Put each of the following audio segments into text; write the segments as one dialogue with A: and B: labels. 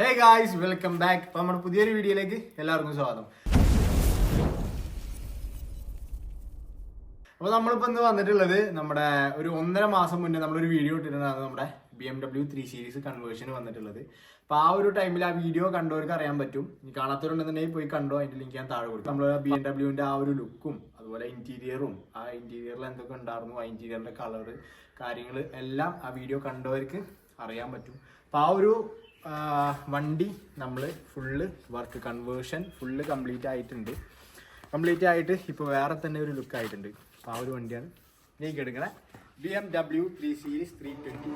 A: Hey guys, welcome back. അപ്പോൾ നമ്മുടെ പുതിയൊരു വീഡിയോയിലേക്ക് എല്ലാവർക്കും സ്വാഗതം. അപ്പോൾ നമ്മളിപ്പോൾ ഇന്ന് വന്നിട്ടുള്ളത് നമ്മുടെ ഒരു 1.5 മാസം മുന്നേ നമ്മളൊരു വീഡിയോ ഇട്ടിട്ടുണ്ടാണ് നമ്മുടെ BMW 3 Series കൺവേർഷൻ വന്നിട്ടുള്ളത്. അപ്പോൾ ആ ഒരു ടൈമിൽ ആ വീഡിയോ കണ്ടവർക്ക് അറിയാൻ പറ്റും. ഇനി കാണാത്തവരുണ്ടെന്നുണ്ടെങ്കിൽ പോയി കണ്ടോ, അതിൻ്റെ ലിങ്ക് ഞാൻ താഴെ കൊടുക്കും. നമ്മൾ BMWൻ്റെ ആ ഒരു ലുക്കും അതുപോലെ ഇന്റീരിയറും ആ ഇന്റീരിയറിൽ എന്തൊക്കെ ഉണ്ടായിരുന്നു, ആ ഇന്റീരിയറിൻ്റെ കളറ് കാര്യങ്ങൾ എല്ലാം ആ വീഡിയോ കണ്ടവർക്ക് അറിയാൻ പറ്റും. അപ്പോൾ ആ ഒരു വണ്ടി നമ്മൾ full work conversion full complete ആയിട്ട് ഇപ്പോൾ വേറെ തന്നെ ഒരു ലുക്ക് ആയിട്ടുണ്ട്. അപ്പോൾ ആ ഒരു വണ്ടിയാണ് നീക്ക് എടുക്കണേ BMW 3 Series 320.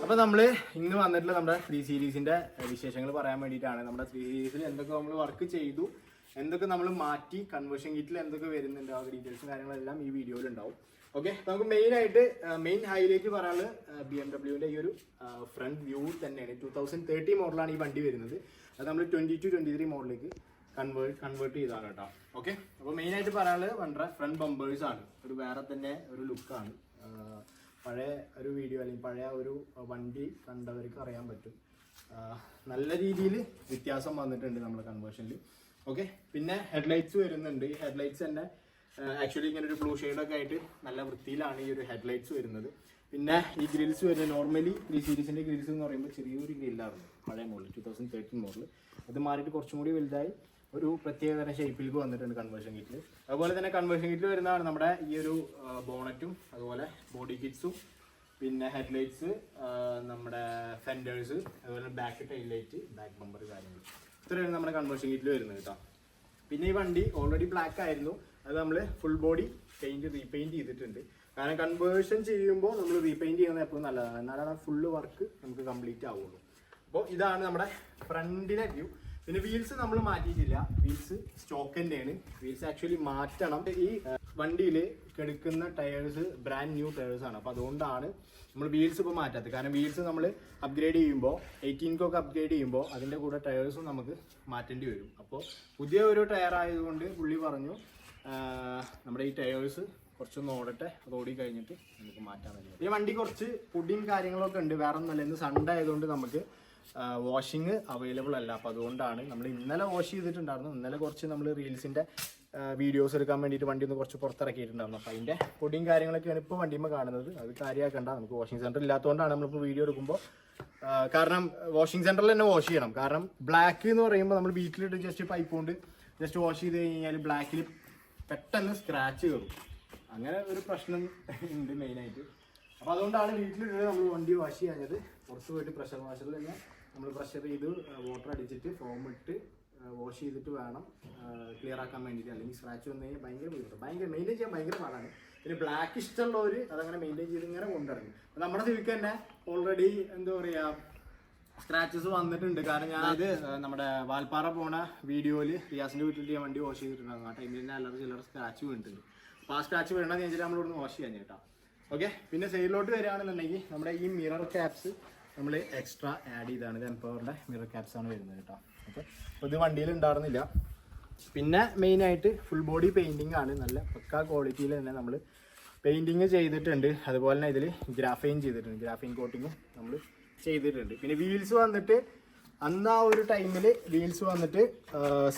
A: അപ്പോൾ നമ്മൾ ഇന്ന് വന്നിട്ടുള്ള നമ്മുടെ 3 സീരീസിൻ്റെ വിശേഷങ്ങൾ പറയാൻ വേണ്ടിയിട്ടാണ്. നമ്മുടെ 3 സീരീസിൽ എന്തൊക്കെ നമ്മൾ വർക്ക് ചെയ്തു, എന്തൊക്കെ നമ്മൾ മാറ്റി, കൺവേർഷൻ കിറ്റിൽ എന്തൊക്കെ വരുന്നുണ്ട്, ആ ഡീറ്റെയിൽസും കാര്യങ്ങളെല്ലാം ഈ വീഡിയോയിൽ ഉണ്ടാവും. ഓക്കെ, നമുക്ക് മെയിൻ ഹൈലൈറ്റ് പറയാനുള്ളത് BMWൻ്റെ ഈ ഒരു ഫ്രണ്ട് വ്യൂ തന്നെയാണ്. 2030 മോഡലാണ് ഈ വണ്ടി വരുന്നത്. അത് നമ്മൾ 22-23 മോഡലിലേക്ക് കൺവേർട്ട് ചെയ്താണ് കേട്ടോ. ഓക്കെ, അപ്പോൾ മെയിനായിട്ട് പറയാനുള്ളത് വണ്ടിയുടെ ഫ്രണ്ട് ബമ്പേഴ്സ് ആണ്. ഒരു വേറെ തന്നെ ഒരു ലുക്കാണ്. പഴയ ഒരു വീഡിയോ അല്ലെങ്കിൽ പഴയ ഒരു വണ്ടി കണ്ടവർക്ക് അറിയാൻ പറ്റും, നല്ല രീതിയിൽ വ്യത്യാസം വന്നിട്ടുണ്ട് നമ്മുടെ കൺവേർഷനിൽ. ഓക്കെ, പിന്നെ ഹെഡ്ലൈറ്റ്സ് വരുന്നുണ്ട്. ഈ ഹെഡ്ലൈറ്റ്സ് തന്നെ ആക്ച്വലി ഇങ്ങനെ ഒരു ബ്ലൂ ഷെയ്ഡൊക്കെ ആയിട്ട് നല്ല വൃത്തിയിലാണ് ഈ ഒരു ഹെഡ്ലൈറ്റ്സ് വരുന്നത്. പിന്നെ ഈ ഗ്രിൽസ് വരുന്നത് നോർമലി 3 സീരീസിൻ്റെ ഗ്രിൽസ് എന്ന് പറയുമ്പോൾ ചെറിയൊരു ഗ്രില്ലായിരുന്നു പഴയ മോഡൽ 2013 മോഡൽ. അത് മാറിയിട്ട് കുറച്ചും കൂടി വലുതായി ഒരു പ്രത്യേകതരം ഷേപ്പിലേക്ക് വന്നിട്ടുണ്ട് കൺവേർഷൻ കിറ്റിൽ. അതുപോലെ തന്നെ കൺവേർഷൻ കിറ്റിൽ വരുന്നതാണ് നമ്മുടെ ഈ ഒരു ബോണറ്റും അതുപോലെ ബോഡി കിറ്റ്സും പിന്നെ ഹെഡ്ലൈറ്റ്സ്, നമ്മുടെ ഫെൻഡേഴ്സ്, അതുപോലെ back tile light, back bumper കാര്യങ്ങൾ. ഇത്രയാണ് നമ്മുടെ കൺവേർഷൻ കിറ്റിൽ വരുന്നത് കേട്ടോ. പിന്നെ ഈ വണ്ടി ഓൾറെഡി ബ്ലാക്ക് ആയിരുന്നു, അത് നമ്മൾ ഫുൾ ബോഡി റീപെയിൻറ്റ് ചെയ്തിട്ടുണ്ട്. കാരണം കൺവേർഷൻ ചെയ്യുമ്പോൾ നമ്മൾ റീപെയിൻറ്റ് ചെയ്യുന്നത് എപ്പോഴും നല്ലതാണ്, എന്നാലാണ് ആ ഫുള്ള് വർക്ക് നമുക്ക് കംപ്ലീറ്റ് ആവുള്ളൂ. അപ്പോൾ ഇതാണ് നമ്മുടെ ഫ്രണ്ടിലെ വ്യൂ. പിന്നെ വീൽസ് നമ്മൾ മാറ്റിയിട്ടില്ല, വീൽസ് സ്റ്റോക്ക് തന്നെയാണ്. വീൽസ് ആക്ച്വലി മാറ്റണം. ഈ വണ്ടിയിൽ കിടക്കുന്ന ടയേഴ്സ് ബ്രാൻഡ് ന്യൂ ടയേഴ്സ് ആണ്. അപ്പോൾ അതുകൊണ്ടാണ് നമ്മൾ വീൽസ് ഇപ്പോൾ മാറ്റാത്തത്. കാരണം വീൽസ് നമ്മൾ അപ്ഗ്രേഡ് ചെയ്യുമ്പോൾ 18 അപ്ഗ്രേഡ് ചെയ്യുമ്പോൾ അതിൻ്റെ കൂടെ ടയേഴ്സും നമുക്ക് മാറ്റേണ്ടി വരും. അപ്പോൾ പുതിയ ഒരു ടയർ ആയതുകൊണ്ട് പുള്ളി പറഞ്ഞു നമ്മുടെ ഈ ടയേഴ്സ് കുറച്ചൊന്ന് ഓടട്ടെ, അത് ഓടി കഴിഞ്ഞിട്ട് നമുക്ക് മാറ്റാൻ പറ്റും. ഈ വണ്ടി കുറച്ച് പൊടിയും കാര്യങ്ങളൊക്കെ ഉണ്ട്. വേറെ ഒന്നല്ല, ഇന്ന് സൺഡേ ആയതുകൊണ്ട് നമുക്ക് വാഷിങ് അവൈലബിൾ അല്ല. അപ്പോൾ അതുകൊണ്ടാണ് നമ്മൾ ഇന്നലെ വാഷ് ചെയ്തിട്ടുണ്ടായിരുന്നു. ഇന്നലെ കുറച്ച് നമ്മൾ റീൽസിൻ്റെ വീഡിയോസ് എടുക്കാൻ വേണ്ടിയിട്ട് വണ്ടി ഒന്ന് കുറച്ച് പുറത്തിറക്കിയിട്ടുണ്ടായിരുന്നു. അപ്പോൾ അതിൻ്റെ പൊടിയും കാര്യങ്ങളൊക്കെയാണ് ഇപ്പോൾ വണ്ടിയുമ്പോൾ കാണുന്നത്. അത് കാര്യമാക്കണ്ട, നമുക്ക് വാഷിംഗ് സെൻറ്റർ ഇല്ലാത്തതുകൊണ്ടാണ് നമ്മളിപ്പോൾ വീഡിയോ എടുക്കുമ്പോൾ. കാരണം വാഷിംഗ് സെൻറ്ററിൽ തന്നെ വാഷ് ചെയ്യണം. കാരണം ബ്ലാക്ക് എന്ന് പറയുമ്പോൾ നമ്മൾ വീട്ടിലിട്ട് ജസ്റ്റ് പൈപ്പ് കൊണ്ട് ജസ്റ്റ് വാഷ് ചെയ്ത് കഴിഞ്ഞാൽ ബ്ലാക്കിൽ പെട്ടെന്ന് സ്ക്രാച്ച് കയറും. അങ്ങനെ ഒരു പ്രശ്നം ഉണ്ട് മെയിനായിട്ട്. അപ്പോൾ അതുകൊണ്ടാണ് വീട്ടിലിട്ട് നമ്മൾ വണ്ടി വാഷ് ചെയ്യാഞ്ഞത്. പുറത്ത് പോയിട്ട് പ്രഷർ വാഷറിൽ തന്നെ നമ്മൾ പ്രഷർ ചെയ്ത് വാട്ടർ അടിച്ചിട്ട് ഫോം ഇട്ട് വാഷ് ചെയ്തിട്ട് വേണം ക്ലിയർ ആക്കാൻ വേണ്ടിയിട്ട്. അല്ലെങ്കിൽ സ്ക്രാച്ച് വന്നു കഴിഞ്ഞാൽ ഭയങ്കര ബുദ്ധിമുട്ട്, മെയിൻറ്റെയിൻ ചെയ്യാൻ ഭയങ്കര പാടാണ്. പിന്നെ ബ്ലാക്ക് ഇഷ്ടമുള്ളവർ അതങ്ങനെ മെയിൻറ്റെയിൻ ചെയ്ത് ഇങ്ങനെ കൊണ്ടിറങ്ങും. അപ്പോൾ നമ്മുടെ സിവിക്ക് തന്നെ ഓൾറെഡി എന്താ പറയുക സ്ക്രാച്ചസ് വന്നിട്ടുണ്ട്. കാരണം ഞാനത് നമ്മുടെ വാൽപ്പാറ പോണ വീഡിയോയിൽ റിയാസിൻ്റെ വീട്ടിൽ ഞാൻ വണ്ടി വാഷ് ചെയ്തിട്ടുണ്ടായിരുന്നു. ആ ടൈമിൽ തന്നെ ചില്ലറ സ്ക്രാച്ച് വീണിട്ടുണ്ട്. അപ്പോൾ ആ സ്ക്രാച്ച് വീണെന്ന് വെച്ചിട്ട് നമ്മളിവിടുന്ന് വാഷ് ചെയ്യാൻ ചേട്ടാ. ഓക്കെ, പിന്നെ സൈഡിലോട്ട് വരികയാണെന്നുണ്ടെങ്കിൽ നമ്മുടെ ഈ മിറർ ക്യാപ്സ് നമ്മൾ എക്സ്ട്രാ ആഡ് ചെയ്താണ്. ഇത് എംപവറിൻ്റെ മിറർ ക്യാപ്സ് ആണ് വരുന്നത് കേട്ടോ. ഓക്കെ, അപ്പോൾ ഇത് വണ്ടിയിൽ ഉണ്ടായിരുന്നില്ല. പിന്നെ മെയിനായിട്ട് ഫുൾ ബോഡി പെയിൻറ്റിങ് ആണ്. നല്ല പക്കാ ക്വാളിറ്റിയിൽ തന്നെ നമ്മൾ പെയിൻറ്റിങ് ചെയ്തിട്ടുണ്ട്. അതുപോലെ തന്നെ ഇതിൽ ഗ്രാഫൈൻ ചെയ്തിട്ടുണ്ട്, ഗ്രാഫൈൻ കോട്ടിങ്ങും നമ്മൾ ചെയ്തിട്ടുണ്ട്. പിന്നെ വീൽസ് വന്നിട്ട് അന്ന് ആ ഒരു ടൈമിൽ വീൽസ് വന്നിട്ട്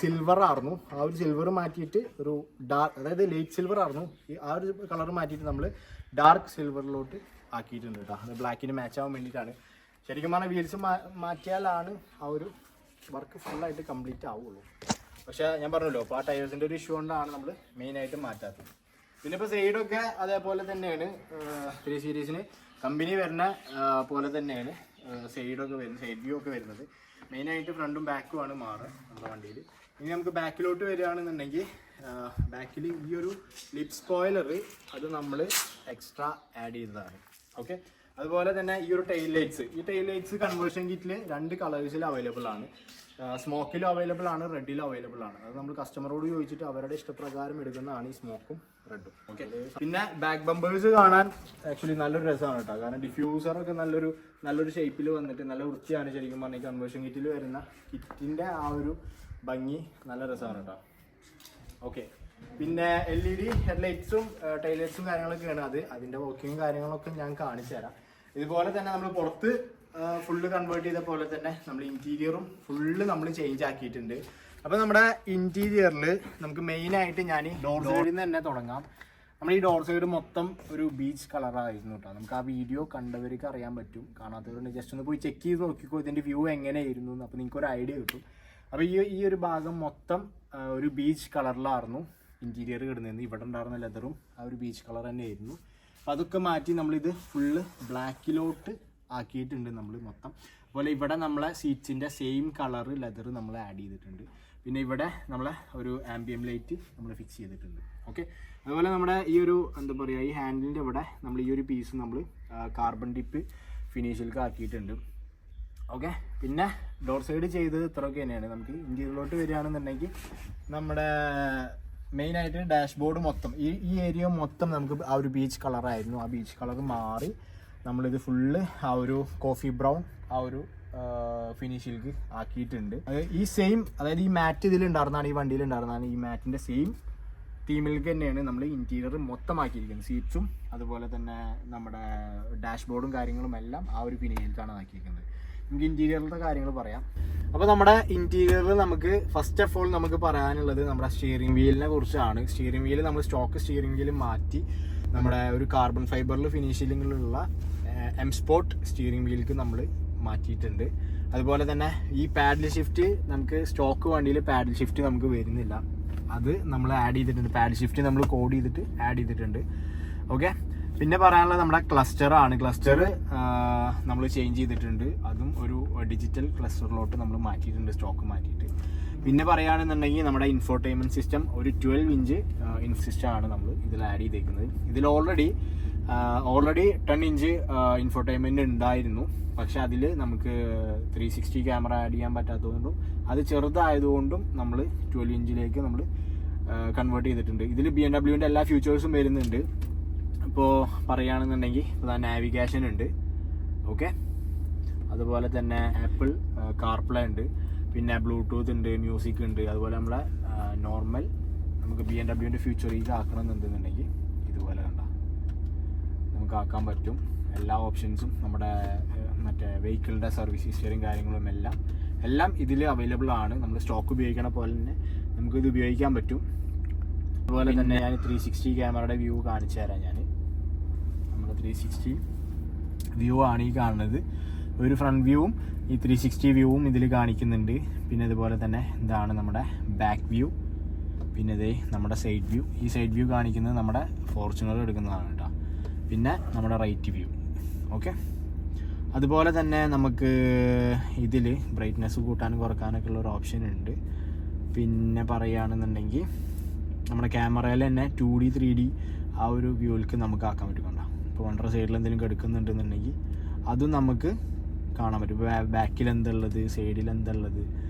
A: സിൽവർ ആയിരുന്നു. ആ ഒരു സിൽവർ മാറ്റിയിട്ട് ഒരു അതായത് ലൈറ്റ് സിൽവർ ആയിരുന്നു. ആ ഒരു കളർ മാറ്റിയിട്ട് നമ്മൾ ഡാർക്ക് സിൽവറിലോട്ട് ആക്കിയിട്ടുണ്ട് കേട്ടോ. അത് ബ്ലാക്കിന് മാച്ച് ആവാൻ വേണ്ടിയിട്ടാണ്. ശരിക്കും പറഞ്ഞാൽ വീൽസ് മാറ്റിയാലാണ് ആ ഒരു വർക്ക് ഫുള്ളായിട്ട് കംപ്ലീറ്റ് ആവുള്ളൂ. പക്ഷേ ഞാൻ പറഞ്ഞല്ലോ, അപ്പോൾ ആ ടയേഴ്സിൻ്റെ ഒരു ഇഷ്യൂ കൊണ്ടാണ് നമ്മൾ മെയിനായിട്ട് മാറ്റാത്തത്. പിന്നെ ഇപ്പോൾ സൈഡൊക്കെ അതേപോലെ തന്നെയാണ് 3 സീരീസിന് കമ്പനി വരുന്ന പോലെ തന്നെയാണ് സൈഡൊക്കെ വരുന്നത്, സൈഡ് വ്യൂ ഒക്കെ വരുന്നത്. മെയിനായിട്ട് ഫ്രണ്ടും ബാക്കുമാണ് മാറുക നമ്മുടെ വണ്ടിയിൽ. ഇനി നമുക്ക് ബാക്കിലോട്ട് വരികയാണെന്നുണ്ടെങ്കിൽ ബാക്കിൽ ഈ ഒരു ലിപ് സ്പോയിലർ അത് നമ്മൾ എക്സ്ട്രാ ആഡ് ചെയ്തതാണ്. ഓക്കെ, അതുപോലെ തന്നെ ഈ ഒരു ടെയിൽ ലൈറ്റ്സ് കൺവേർഷൻ കിറ്റിൽ 2 കളേഴ്സിൽ അവൈലബിൾ ആണ്. സ്മോക്കിലും അവൈലബിൾ ആണ്, റെഡിലും അവൈലബിൾ ആണ്. അത് നമ്മൾ കസ്റ്റമറോട് ചോദിച്ചിട്ട് അവരുടെ ഇഷ്ടപ്രകാരം എടുക്കുന്നതാണ് ഈ സ്മോക്കും റെഡും. ഓക്കെ, പിന്നെ ബാക്ക് ബമ്പേഴ്സ് കാണാൻ ആക്ച്വലി നല്ലൊരു രസമാണ് കേട്ടോ. കാരണം ഡിഫ്യൂസറൊക്കെ നല്ലൊരു ഷേപ്പിൽ വന്നിട്ട് നല്ല വൃത്തിയാണ് ശരിക്കും പറഞ്ഞാൽ. കൺവേർഷൻ കിറ്റിൽ വരുന്ന കിറ്റിൻ്റെ ആ ഒരു ഭംഗി നല്ല രസമാണ് കേട്ടോ. ഓക്കെ. പിന്നെ LED ഹെഡ്ലൈറ്റ്സും ടൈലൈറ്റ്സും കാര്യങ്ങളൊക്കെയാണ് അതിൻ്റെ വർക്കിങ്ങും കാര്യങ്ങളൊക്കെ ഞാൻ കാണിച്ചു തരാം. ഇതുപോലെ തന്നെ നമ്മൾ പുറത്ത് ഫുള്ള് കൺവേർട്ട് ചെയ്ത പോലെ തന്നെ നമ്മൾ ഇന്റീരിയറും ഫുള്ള് നമ്മൾ ചേഞ്ച് ആക്കിയിട്ടുണ്ട്. അപ്പോൾ നമ്മുടെ ഇന്റീരിയറിൽ നമുക്ക് മെയിനായിട്ട് ഞാൻ ഡോർ സൈഡിൽ നിന്ന് തന്നെ തുടങ്ങാം. നമ്മൾ ഈ ഡോർ സൈഡ് മൊത്തം ഒരു ബീച്ച് കളറായിരുന്നു കേട്ടോ. നമുക്ക് ആ വീഡിയോ കണ്ടവർക്ക് അറിയാൻ പറ്റും, കാണാത്തവരുണ്ട് ജസ്റ്റ് ഒന്ന് പോയി ചെക്ക് ചെയ്ത് നോക്കിക്കോ ഇതിൻ്റെ വ്യൂ എങ്ങനെയായിരുന്നു എന്ന്. അപ്പോൾ നിങ്ങൾക്ക് ഒരു ഐഡിയ കിട്ടും. അപ്പോൾ ഈ ഒരു ഭാഗം മൊത്തം ഒരു ബീച്ച് കളറിലായിരുന്നു ഇന്റീരിയർ കിടന്നിരുന്നു. ഇവിടെ ഉണ്ടായിരുന്ന ലെതറും ആ ഒരു ബീച്ച് കളർ തന്നെയായിരുന്നു. അപ്പോൾ അതൊക്കെ മാറ്റി നമ്മളിത് ഫുള്ള് ബ്ലാക്കിലോട്ട് ആക്കിയിട്ടുണ്ട് നമ്മൾ മൊത്തം. അതുപോലെ ഇവിടെ നമ്മളെ സീറ്റ്സിൻ്റെ സെയിം കളർ ലെതർ നമ്മൾ ആഡ് ചെയ്തിട്ടുണ്ട്. പിന്നെ ഇവിടെ നമ്മളെ ഒരു ആംബിയം ലൈറ്റ് നമ്മൾ ഫിക്സ് ചെയ്തിട്ടുണ്ട്. ഓക്കെ. അതുപോലെ നമ്മുടെ ഈ ഒരു എന്താ പറയുക, ഈ ഹാൻഡിലിൻ്റെ ഇവിടെ നമ്മൾ ഈ ഒരു പീസ് നമ്മൾ കാർബൺ ടിപ്പ് ഫിനിഷിലേക്ക് ആക്കിയിട്ടുണ്ട്. ഓക്കെ. പിന്നെ ഡോർ സൈഡ് ചെയ്തത് ഇത്രയൊക്കെ തന്നെയാണ്. നമുക്ക് ഇന്റീരിയറിലോട്ട് വരികയാണെന്നുണ്ടെങ്കിൽ നമ്മുടെ മെയിനായിട്ട് ഡാഷ്ബോർഡ് മൊത്തം ഈ ഏരിയ മൊത്തം നമുക്ക് ആ ഒരു ബീച്ച് കളറായിരുന്നു. ആ ബീച്ച് കളർ മാറി നമ്മളിത് ഫുള്ള് ആ ഒരു കോഫി ബ്രൗൺ ആ ഒരു ഫിനിഷിലേക്ക് ആക്കിയിട്ടുണ്ട്. ഈ സെയിം, അതായത് ഈ മാറ്റ് ഇതിലുണ്ടായിരുന്നാണ്, ഈ വണ്ടിയിൽ ഉണ്ടായിരുന്നാണ്, ഈ മാറ്റിൻ്റെ സെയിം തീമിലേക്ക് തന്നെയാണ് നമ്മൾ ഇൻറ്റീരിയർ മൊത്തമാക്കിയിരിക്കുന്നത്. സീറ്റ്സും അതുപോലെ തന്നെ നമ്മുടെ ഡാഷ്ബോർഡും കാര്യങ്ങളും എല്ലാം ആ ഒരു ഫിനിഷിലേക്കാണ് ആക്കിയിരിക്കുന്നത്. നമുക്ക് ഇൻറ്റീരിയറിൻ്റെ കാര്യങ്ങൾ പറയാം. അപ്പോൾ നമ്മുടെ ഇൻറ്റീരിയറിൽ നമുക്ക് ഫസ്റ്റ് ഓഫ് ഓൾ നമുക്ക് പറയാനുള്ളത് നമ്മുടെ സ്റ്റിയറിംഗ് വീലിനെ കുറിച്ചാണ്. സ്റ്റിയറിംഗ് വീല് നമ്മൾ സ്റ്റോക്ക് സ്റ്റിയറിംഗ് വീല് മാറ്റി നമ്മുടെ ഒരു കാർബൺ ഫൈബറിൽ ഫിനിഷിങ്ങിലുള്ള M സ്പോർട്ട് സ്റ്റിയറിംഗ് വീലിലേക്ക് നമ്മൾ മാറ്റിയിട്ടുണ്ട്. അതുപോലെ തന്നെ ഈ പാഡിൽ ഷിഫ്റ്റ് നമുക്ക് സ്റ്റോക്ക് വണ്ടിയിൽ പാഡിൽ ഷിഫ്റ്റ് നമുക്ക് വരുന്നില്ല, അത് നമ്മൾ ആഡ് ചെയ്തിട്ടുണ്ട്. പാഡിൽ ഷിഫ്റ്റ് നമ്മൾ കോഡ് ചെയ്തിട്ട് ആഡ് ചെയ്തിട്ടുണ്ട്. ഓക്കെ. പിന്നെ പറയാനുള്ളത് നമ്മുടെ ക്ലസ്റ്ററാണ്. ക്ലസ്റ്റർ നമ്മൾ ചേഞ്ച് ചെയ്തിട്ടുണ്ട്. അതും ഒരു ഡിജിറ്റൽ ക്ലസ്റ്ററിലോട്ട് നമ്മൾ മാറ്റിയിട്ടുണ്ട്, സ്റ്റോക്ക് മാറ്റിയിട്ട്. പിന്നെ പറയുകയാണെന്നുണ്ടെങ്കിൽ നമ്മുടെ ഇൻഫോർടൈൻമെൻറ്റ് സിസ്റ്റം ഒരു 12 ഇഞ്ച് സിസ്റ്റമാണ് നമ്മൾ ഇതിൽ ആഡ് ചെയ്തേക്കുന്നത്. ഇതിൽ ഓൾറെഡി 10 ഇഞ്ച് ഇൻഫോർടൈൻമെൻറ്റ് ഉണ്ടായിരുന്നു. പക്ഷെ അതിൽ നമുക്ക് 360 ക്യാമറ ആഡ് ചെയ്യാൻ പറ്റാത്തതുകൊണ്ടും അത് ചെറുതായതുകൊണ്ടും നമ്മൾ 12 ഇഞ്ചിലേക്ക് നമ്മൾ കൺവേർട്ട് ചെയ്തിട്ടുണ്ട്. ഇതിൽ BMW എല്ലാ ഫ്യൂച്ചേഴ്സും വരുന്നുണ്ട്. ഇപ്പോൾ പറയുകയാണെന്നുണ്ടെങ്കിൽ ഇപ്പോൾ നാവിഗേഷൻ ഉണ്ട്. ഓക്കെ. അതുപോലെ തന്നെ ആപ്പിൾ കാർപ്ലേ ഉണ്ട്, പിന്നെ ബ്ലൂടൂത്ത് ഉണ്ട്, മ്യൂസിക് ഉണ്ട്. അതുപോലെ നമ്മളെ നോർമൽ നമുക്ക് BMW ഫ്യൂച്ചറിലേക്ക് ആക്കണമെന്നുണ്ടെന്നുണ്ടെങ്കിൽ ഇതുപോലെ കണ്ട നമുക്ക് ആക്കാൻ പറ്റും. എല്ലാ ഓപ്ഷൻസും നമ്മുടെ മറ്റേ വെഹിക്കിളിൻ്റെ സർവീസ് ഹിസ്റ്ററിയും കാര്യങ്ങളും എല്ലാം ഇതിൽ അവൈലബിൾ ആണ്. നമ്മൾ സ്റ്റോക്ക് ഉപയോഗിക്കണ പോലെ തന്നെ നമുക്കിത് ഉപയോഗിക്കാൻ പറ്റും. അതുപോലെ തന്നെ ഞാൻ 360 ക്യാമറയുടെ വ്യൂ കാണിച്ചു തരാം. ഞാൻ നമ്മുടെ 360 വ്യൂ ആണ് ഈ കാണുന്നത്. ഒരു ഫ്രണ്ട് വ്യൂവും ഈ 360 വ്യൂവും ഇതിൽ കാണിക്കുന്നുണ്ട്. പിന്നെ അതുപോലെ തന്നെ ഇതാണ് നമ്മുടെ ബാക്ക് വ്യൂ. പിന്നെ ഇതേ നമ്മുടെ സൈഡ് വ്യൂ. ഈ സൈഡ് വ്യൂ കാണിക്കുന്നത് നമ്മുടെ ഫോർച്യൂണർ എടുക്കുന്നതാണ് കേട്ടോ. പിന്നെ നമ്മുടെ റൈറ്റ് വ്യൂ. ഓക്കെ. അതുപോലെ തന്നെ നമുക്ക് ഇതിൽ ബ്രൈറ്റ്നെസ് കൂട്ടാനും കുറക്കാനൊക്കെ ഉള്ള ഒരു ഓപ്ഷൻ ഉണ്ട്. പിന്നെ പറയുകയാണെന്നുണ്ടെങ്കിൽ നമ്മുടെ ക്യാമറയിൽ തന്നെ 2D 3D ആ ഒരു വ്യൂവിലേക്ക് നമുക്ക് ആക്കാൻ പറ്റുന്നുണ്ടോ. ഇപ്പോൾ വണ്ടർ സൈഡിൽ എന്തെങ്കിലും എടുക്കുന്നുണ്ടെന്നുണ്ടെങ്കിൽ അതും നമുക്ക് കാണാൻ പറ്റും. ബാക്കിൽ എന്തുള്ളത്, സൈഡിൽ എന്തുള്ളത്,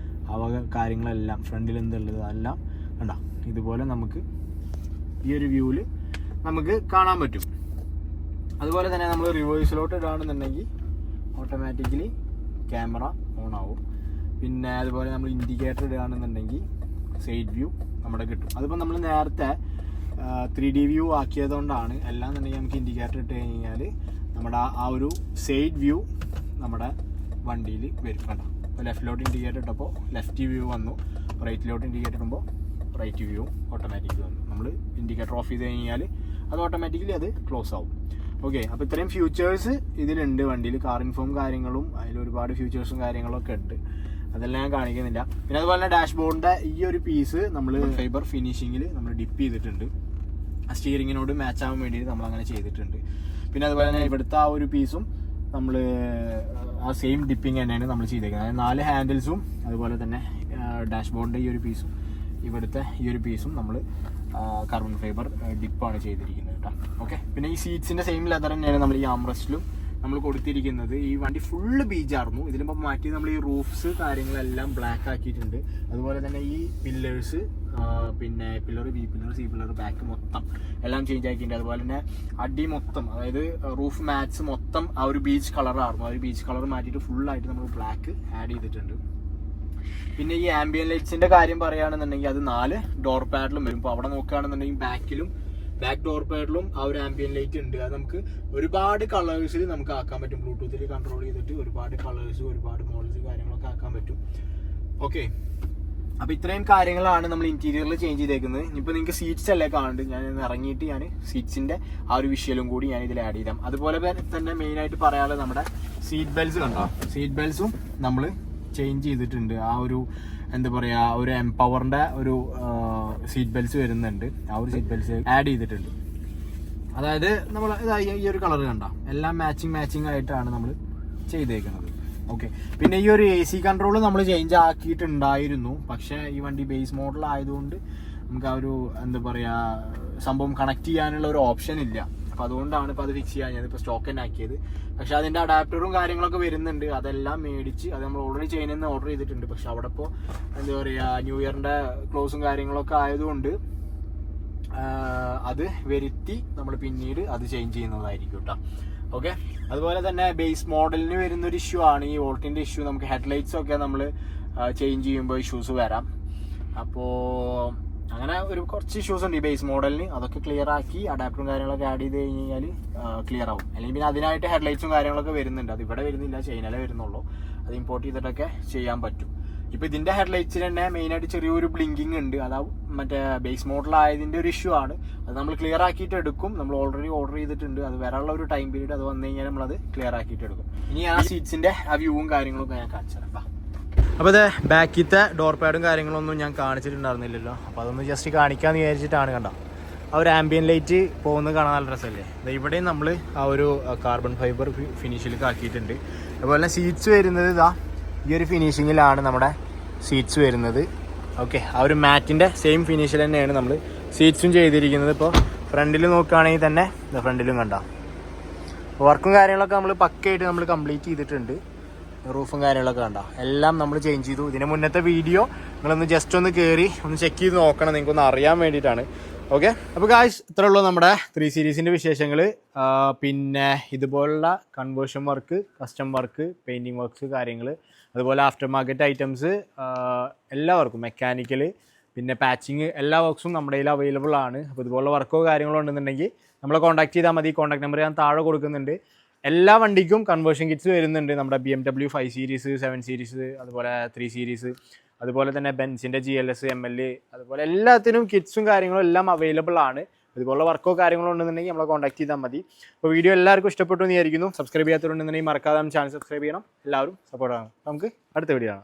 A: ആ വക കാര്യങ്ങളെല്ലാം, ഫ്രണ്ടിൽ എന്തുള്ളത് എല്ലാം കണ്ടോ ഇതുപോലെ നമുക്ക് ഈ ഒരു വ്യൂവിൽ നമുക്ക് കാണാൻ പറ്റും. അതുപോലെ തന്നെ നമ്മൾ റിവേഴ്സിലോട്ട് ഇടുകയാണെന്നുണ്ടെങ്കിൽ ഓട്ടോമാറ്റിക്കലി ക്യാമറ ഓൺ ആവും. പിന്നെ അതുപോലെ നമ്മൾ ഇൻഡിക്കേറ്റർ ഇടുകയാണെന്നുണ്ടെങ്കിൽ സൈഡ് വ്യൂ നമ്മുടെ കിട്ടും. അതിപ്പോൾ നമ്മൾ നേരത്തെ 3D വ്യൂ ആക്കിയതുകൊണ്ടാണ്. അല്ലാന്നുണ്ടെങ്കിൽ നമുക്ക് ഇൻഡിക്കേറ്റർ ഇട്ട് കഴിഞ്ഞാൽ നമ്മുടെ ആ ഒരു സൈഡ് വ്യൂ നമ്മുടെ വണ്ടിയിൽ വരും കേട്ടോ. അപ്പോൾ ലെഫ്റ്റിലോട്ട് ഇൻഡിക്കേറ്റർ ഇട്ടപ്പോൾ ലെഫ്റ്റ് വ്യൂ വന്നു, റൈറ്റിലോട്ട് ഇൻഡിക്കേറ്റർ ഇടുമ്പോൾ റൈറ്റ് വ്യൂ ഓട്ടോമാറ്റിക്കലി വന്നു. നമ്മൾ ഇൻഡിക്കേറ്റർ ഓഫ് ചെയ്ത് കഴിഞ്ഞാൽ അത് ഓട്ടോമാറ്റിക്കലി അത് ക്ലോസ് ആവും. ഓക്കെ. അപ്പോൾ ഇത്രയും ഫ്യൂച്ചേഴ്സ് ഇതിലുണ്ട് വണ്ടിയിൽ. കാർ ഇൻഫോം കാര്യങ്ങളും അതിൽ ഒരുപാട് ഫ്യൂച്ചേഴ്സും കാര്യങ്ങളൊക്കെ ഉണ്ട്, അതെല്ലാം ഞാൻ കാണിക്കുന്നില്ല. പിന്നെ അതുപോലെ തന്നെ ഡാഷ്ബോർഡിൻ്റെ ഈ ഒരു പീസ് നമ്മൾ ഫൈബർ ഫിനിഷിങ്ങിൽ നമ്മൾ ഡിപ്പ് ചെയ്തിട്ടുണ്ട്. ആ സ്റ്റിയറിങ്ങിനോട് മാച്ച് ആവാൻ വേണ്ടിയിട്ട് നമ്മൾ അങ്ങനെ ചെയ്തിട്ടുണ്ട്. പിന്നെ അതുപോലെ തന്നെ ഇവിടുത്തെ ആ ഒരു പീസും നമ്മൾ ആ സെയിം ഡിപ്പിങ് തന്നെയാണ് നമ്മൾ ചെയ്തേക്കുന്നത്. അതായത് 4 ഹാൻഡിൽസും അതുപോലെ തന്നെ ഡാഷ്ബോർഡിൻ്റെ ഈ ഒരു പീസും ഇവിടുത്തെ ഈ ഒരു പീസും നമ്മൾ കാർബൺ ഫൈബർ ഡിപ്പാണ് ചെയ്തിരിക്കുന്നത് കേട്ടോ. ഓക്കെ. പിന്നെ ഈ സീറ്റ്സിൻ്റെ സെയിം ലെതർ തന്നെയാണ് നമ്മൾ ഈ ആംറസ്റ്റിലും നമ്മൾ കൊടുത്തിരിക്കുന്നത്. ഈ വണ്ടി ഫുള്ള് ബീച്ചായിരുന്നു. ഇതിലിപ്പോൾ മാറ്റി നമ്മൾ ഈ റൂഫ്സ് കാര്യങ്ങളെല്ലാം ബ്ലാക്ക് ആക്കിയിട്ടുണ്ട്. അതുപോലെ തന്നെ ഈ പില്ലേഴ്സ്, പിന്നെ pillar, B pillar, C pillar, back മൊത്തം എല്ലാം ചേഞ്ച് ആക്കിയിട്ടുണ്ട്. അതുപോലെ തന്നെ അടി മൊത്തം, അതായത് റൂഫ് മാറ്റ്സ് മൊത്തം ആ ഒരു ബീച്ച് കളറായിരുന്നു. ആ ഒരു ബീച്ച് കളർ മാറ്റിയിട്ട് ഫുള്ളായിട്ട് നമ്മൾ ബ്ലാക്ക് ആഡ് ചെയ്തിട്ടുണ്ട്. പിന്നെ ഈ ആംബിയൻ ലൈറ്റ്സിന്റെ കാര്യം പറയുകയാണെന്നുണ്ടെങ്കിൽ അത് 4 ഡോർ പാഡിലും വരും. ഇപ്പോൾ അവിടെ നോക്കുകയാണെന്നുണ്ടെങ്കിൽ ബാക്ക് ഡോർ പാഡിലും ആ ഒരു ആംബിയൻ ലൈറ്റ് ഉണ്ട്. അത് നമുക്ക് ഒരുപാട് കളേഴ്സിൽ നമുക്ക് ആക്കാൻ പറ്റും. ബ്ലൂടൂത്തിൽ കൺട്രോൾ ചെയ്തിട്ട് ഒരുപാട് കളേഴ്സ്, ഒരുപാട് മോഡൽസ് കാര്യങ്ങളൊക്കെ ആക്കാൻ പറ്റും. ഓക്കെ, അപ്പോൾ ഇത്രയും കാര്യങ്ങളാണ് നമ്മൾ ഇന്റീരിയറിൽ ചേഞ്ച് ചെയ്തേക്കുന്നത്. ഇനിയിപ്പോൾ നിങ്ങൾക്ക് സീറ്റ്സ് അല്ലേ കാണുന്നുണ്ട്, ഞാൻ ഇറങ്ങിയിട്ട് ഞാൻ സീറ്റ്സിന്റെ ആ ഒരു വിഷ്വലും കൂടി ഞാൻ ഇതിൽ ആഡ് ചെയ്താം. അതുപോലെ തന്നെ മെയിനായിട്ട് പറയാനുള്ളത് നമ്മുടെ സീറ്റ് ബെൽറ്റ്സ് കണ്ടോ, സീറ്റ് ബെൽറ്റ്സും നമ്മൾ ചേഞ്ച് ചെയ്തിട്ടുണ്ട്. ആ ഒരു എന്താ പറയുക, ഒരു എംപവറിന്റെ ഒരു സീറ്റ് ബെൽറ്റ്സ് വരുന്നുണ്ട്. ആ ഒരു സീറ്റ് ബെൽറ്റ്സ് ആഡ് ചെയ്തിട്ടുണ്ട്. അതായത് നമ്മൾ ഈ ഒരു കളർ കണ്ട എല്ലാം മാച്ചിങ് ആയിട്ടാണ് നമ്മൾ ചെയ്തേക്കുന്നത്. ഓക്കെ, പിന്നെ ഈ ഒരു AC കൺട്രോൾ നമ്മൾ ചേഞ്ച് ആക്കിയിട്ടുണ്ടായിരുന്നു. പക്ഷേ ഈ വണ്ടി ബേസ് മോഡൽ ആയതുകൊണ്ട് നമുക്ക് ആ ഒരു എന്താ പറയുക സംഭവം കണക്ട് ചെയ്യാനുള്ള ഒരു ഓപ്ഷൻ ഇല്ല. അപ്പോൾ അതുകൊണ്ടാണ് ഇപ്പോൾ അത് ഫിക്സ് ചെയ്യാൻ ഇപ്പോൾ സ്റ്റോക്ക് തന്നെ ആക്കിയത്. പക്ഷേ അതിൻ്റെ അഡാപ്റ്ററും കാര്യങ്ങളൊക്കെ വരുന്നുണ്ട്. അതെല്ലാം മേടിച്ച് അത് നമ്മൾ ഓൾറെഡി ചൈനയിൽ നിന്ന് ഓർഡർ ചെയ്തിട്ടുണ്ട്. പക്ഷെ അവിടെ ഇപ്പോൾ എന്താ പറയുക ന്യൂ ഇയറിൻ്റെ ക്ലോസും കാര്യങ്ങളൊക്കെ ആയതുകൊണ്ട് അത് വരുത്തി നമ്മൾ പിന്നീട് അത് ചേഞ്ച് ചെയ്യുന്നതായിരിക്കും കേട്ടോ. ഓക്കെ, അതുപോലെ തന്നെ ബേസ് മോഡലിന് വരുന്നൊരു ഇഷ്യൂ ആണ് ഈ വോൾട്ടിൻ്റെ ഇഷ്യൂ. നമുക്ക് ഹെഡ്ലൈറ്റ്സ് ഒക്കെ നമ്മൾ ചേഞ്ച് ചെയ്യുമ്പോൾ ഇഷ്യൂസ് വരാം. അപ്പോൾ അങ്ങനെ കുറച്ച് ഇഷ്യൂസ് ഉണ്ട് ഈ ബേസ് മോഡലിന്. അതൊക്കെ ക്ലിയർ ആക്കി അഡാപ്റ്ററും കാര്യങ്ങളൊക്കെ ആഡ് ചെയ്ത് കഴിഞ്ഞാൽ ക്ലിയർ ആവും. അല്ലെങ്കിൽ പിന്നെ അതിനായിട്ട് ഹെഡ്ലൈറ്റ്സും കാര്യങ്ങളൊക്കെ വരുന്നുണ്ട്. അത് ഇവിടെ വരുന്നില്ല, ചൈനയിലേ വരുന്നുള്ളൂ. അത് ഇമ്പോർട്ട് ചെയ്തിട്ടൊക്കെ ചെയ്യാൻ പറ്റും. ഇപ്പോൾ ഇതിൻ്റെ ഹെഡ്ലൈറ്റ്സിന് തന്നെ മെയിനായിട്ട് ചെറിയൊരു ബ്ലിങ്കിങ് ഉണ്ട്. അതാ മറ്റേ ബേസ് മോഡൽ ആയതിൻ്റെ ഒരു ഇഷ്യൂ ആണ്. അത് നമ്മൾ ക്ലിയർ ആക്കിയിട്ട് എടുക്കും. നമ്മൾ ഓൾറെഡി ഓർഡർ ചെയ്തിട്ടുണ്ട്. അത് വരാനുള്ള ഒരു ടൈം പീരീഡ് അത് വന്നു കഴിഞ്ഞാൽ നമ്മളത് ക്ലിയർ ആക്കിയിട്ട് എടുക്കും. ഇനി ആ സീറ്റ്സിൻ്റെ ആ വ്യൂവും കാര്യങ്ങളൊക്കെ ഞാൻ കാണിച്ചു തരാം. അപ്പോൾ അതെ, ബാക്കിലത്തെ ഡോർ പാഡും കാര്യങ്ങളൊന്നും ഞാൻ കാണിച്ചിട്ടുണ്ടായിരുന്നില്ലല്ലോ. അപ്പോൾ അതൊന്ന് ജസ്റ്റ് കാണിക്കാമെന്ന് വിചാരിച്ചിട്ടാണ്. കണ്ടോ, ആ ഒരു ആംബിയൻ ലൈറ്റ് പോകുന്നത് കാണാൻ നല്ല രസമല്ലേ. ഇവിടെയും നമ്മൾ ആ ഒരു കാർബൺ ഫൈബർ ഫിനിഷിലേക്ക് ആക്കിയിട്ടുണ്ട്. അതുപോലെ തന്നെ സീറ്റ്സ് വരുന്നത് ഈ ഒരു ഫിനിഷിങ്ങിലാണ് നമ്മുടെ സീറ്റ്സ് വരുന്നത്. ഓക്കെ, ആ ഒരു മാറ്റിൻ്റെ സെയിം ഫിനിഷിൽ തന്നെയാണ് നമ്മൾ സീറ്റ്സും ചെയ്തിരിക്കുന്നത്. ഇപ്പോൾ ഫ്രണ്ടിൽ നോക്കുകയാണെങ്കിൽ തന്നെ ഫ്രണ്ടിലും കണ്ടോ വർക്കും കാര്യങ്ങളൊക്കെ നമ്മൾ പക്കയായിട്ട് നമ്മൾ കംപ്ലീറ്റ് ചെയ്തിട്ടുണ്ട്. റൂഫും കാര്യങ്ങളൊക്കെ കണ്ടോ എല്ലാം നമ്മൾ ചേഞ്ച് ചെയ്തു. ഇതിന് മുന്നത്തെ വീഡിയോ നിങ്ങളൊന്ന് ജസ്റ്റ് ഒന്ന് കയറി ഒന്ന് ചെക്ക് ചെയ്ത് നോക്കണം, നിങ്ങൾക്കൊന്ന് അറിയാൻ വേണ്ടിയിട്ടാണ്. ഓക്കെ, അപ്പോൾ ഗായ്സ് ഇത്രേ ഉള്ളൂ നമ്മുടെ 3 സീരീസിൻ്റെ വിശേഷങ്ങൾ. പിന്നെ ഇതുപോലുള്ള conversion work, custom work, painting works കാര്യങ്ങൾ, അതുപോലെ ആഫ്റ്റർ മാർക്കറ്റ് ഐറ്റംസ് എല്ലാവർക്കും മെക്കാനിക്കൽ പിന്നെ പാച്ചിങ് എല്ലാ വർക്ക്സും നമ്മുടെ കയ്യിൽ അവൈലബിൾ ആണ്. അപ്പോൾ ഇതുപോലുള്ള വർക്കോ കാര്യങ്ങളോ ഉണ്ടെന്നുണ്ടെങ്കിൽ നമ്മളെ കോൺടാക്ട് ചെയ്താൽ മതി. കോൺടാക്ട് നമ്പർ ഞാൻ താഴെ കൊടുക്കുന്നുണ്ട്. എല്ലാ വണ്ടിക്കും കൺവേർഷൻ കിറ്റ്സ് വരുന്നുണ്ട്. നമ്മുടെ BMW 5 സീരീസ്, 7 സീരീസ്, അതുപോലെ 3 സീരീസ്, അതുപോലെ തന്നെ ബെൻസിൻ്റെ GLS, ML, അതുപോലെ എല്ലാത്തിനും കിറ്റ്സും കാര്യങ്ങളും എല്ലാം അവൈലബിൾ ആണ്. ഇതുപോലുള്ള വർക്കോ കാര്യങ്ങളോ ഉണ്ടെന്നുണ്ടെങ്കിൽ നമ്മളെ കോൺടാക്ട് ചെയ്താൽ മതി. അപ്പോൾ വീഡിയോ എല്ലാവർക്കും ഇഷ്ടപ്പെട്ടു എന്ന് വിചാരിക്കുന്നു. സബ്സ്ക്രൈബ് ചെയ്യാത്തവരുണ്ടെന്നുണ്ടെങ്കിൽ മറക്കാതെ ചാനൽ സബ്സ്ക്രൈബ് ചെയ്യണം. എല്ലാവരും സപ്പോർട്ട് ആണ്. നമുക്ക് അടുത്ത വീഡിയോ ആണ്.